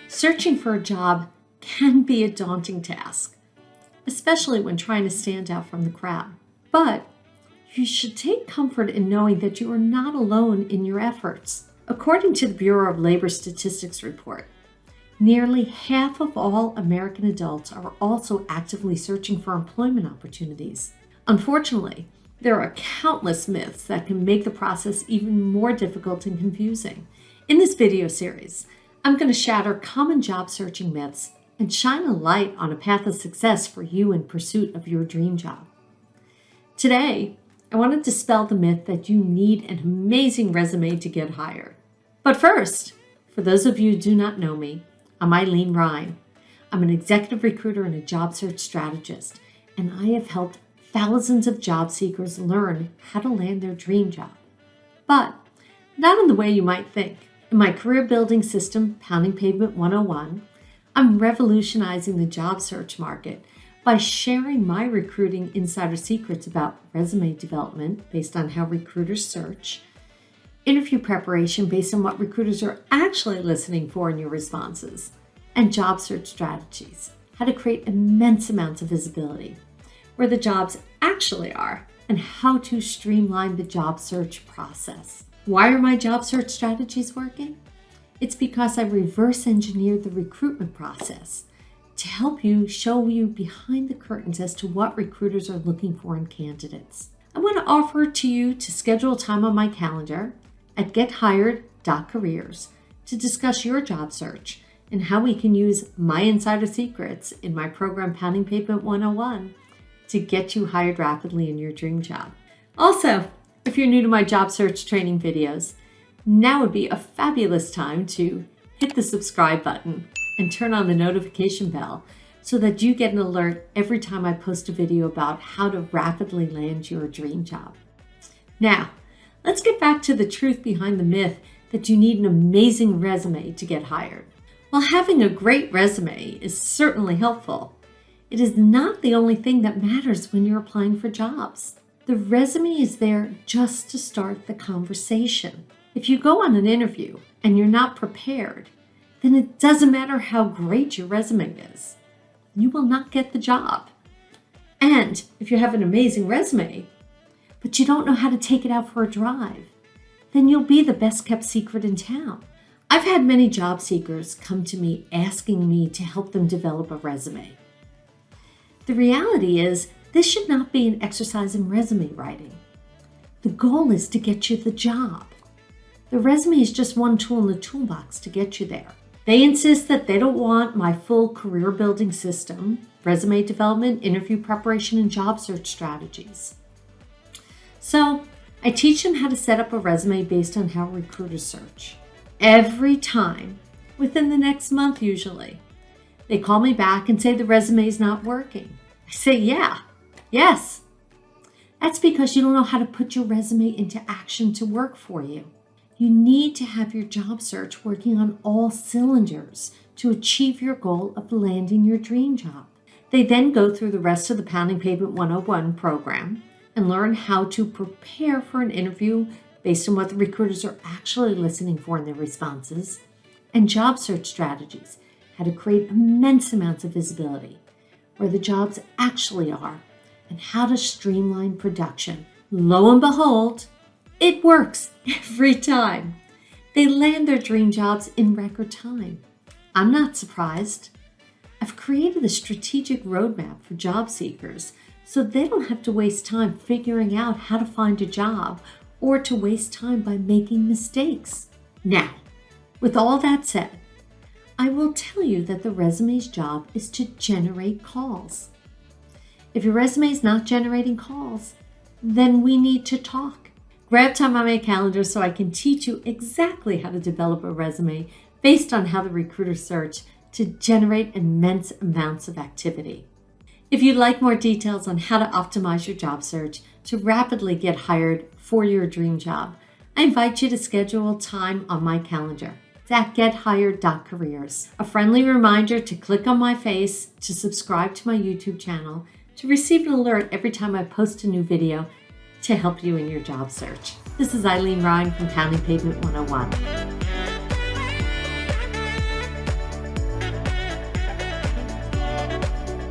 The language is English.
Searching for a job can be a daunting task, especially when trying to stand out from the crowd. But you should take comfort in knowing that you are not alone in your efforts. According to the Bureau of Labor Statistics report, nearly half of all American adults are also actively searching for employment opportunities. Unfortunately, there are countless myths that can make the process even more difficult and confusing. In this video series, I'm going to shatter common job searching myths and shine a light on a path of success for you in pursuit of your dream job. Today, I want to dispel the myth that you need an amazing resume to get hired. But first, for those of you who do not know me, I'm ILENE. I'm an executive recruiter and a job search strategist, and I have helped thousands of job seekers learn how to land their dream job. But not in the way you might think. In my career building system, Pounding Pavement 101, I'm revolutionizing the job search market by sharing my recruiting insider secrets about resume development based on how recruiters search, interview preparation based on what recruiters are actually listening for in your responses, and job search strategies, how to create immense amounts of visibility, where the jobs actually are, and how to streamline the job search process. Why are my job search strategies working? It's because I reverse engineered the recruitment process to help you show you behind the curtains as to what recruiters are looking for in candidates. I want to offer to you to schedule time on my calendar at gethired.careers to discuss your job search and how we can use my insider secrets in my program Pounding Pavement 101 to get you hired rapidly in your dream job. Also, if you're new to my job search training videos, now would be a fabulous time to hit the subscribe button and turn on the notification bell so that you get an alert every time I post a video about how to rapidly land your dream job. Now, let's get back to the truth behind the myth that you need an amazing resume to get hired. While having a great resume is certainly helpful, it is not the only thing that matters when you're applying for jobs. The resume is there just to start the conversation. If you go on an interview and you're not prepared, then it doesn't matter how great your resume is. You will not get the job. And if you have an amazing resume, but you don't know how to take it out for a drive, then you'll be the best kept secret in town. I've had many job seekers come to me asking me to help them develop a resume. The reality is, this should not be an exercise in resume writing. The goal is to get you the job. The resume is just one tool in the toolbox to get you there. They insist that they don't want my full career building system, resume development, interview preparation, and job search strategies. So I teach them how to set up a resume based on how recruiters search. Every time, within the next month usually, they call me back and say the resume is not working. I say, yes. That's because you don't know how to put your resume into action to work for you. You need to have your job search working on all cylinders to achieve your goal of landing your dream job. They then go through the rest of the Pounding Pavement 101 program and learn how to prepare for an interview based on what the recruiters are actually listening for in their responses, and job search strategies, how to create immense amounts of visibility, where the jobs actually are, and how to streamline production. Lo and behold, it works every time. They land their dream jobs in record time. I'm not surprised. I've created a strategic roadmap for job seekers so they don't have to waste time figuring out how to find a job or to waste time by making mistakes. Now, with all that said, I will tell you that the resume's job is to generate calls. If your resume is not generating calls, then we need to talk. Grab time on my calendar so I can teach you exactly how to develop a resume based on how the recruiters search to generate immense amounts of activity. If you'd like more details on how to optimize your job search to rapidly get hired for your dream job, I invite you to schedule time on my calendar. It's at gethired.careers. A friendly reminder to click on my face to subscribe to my YouTube channel to receive an alert every time I post a new video to help you in your job search. This is Eileen Ryan from Pounding Pavement 101.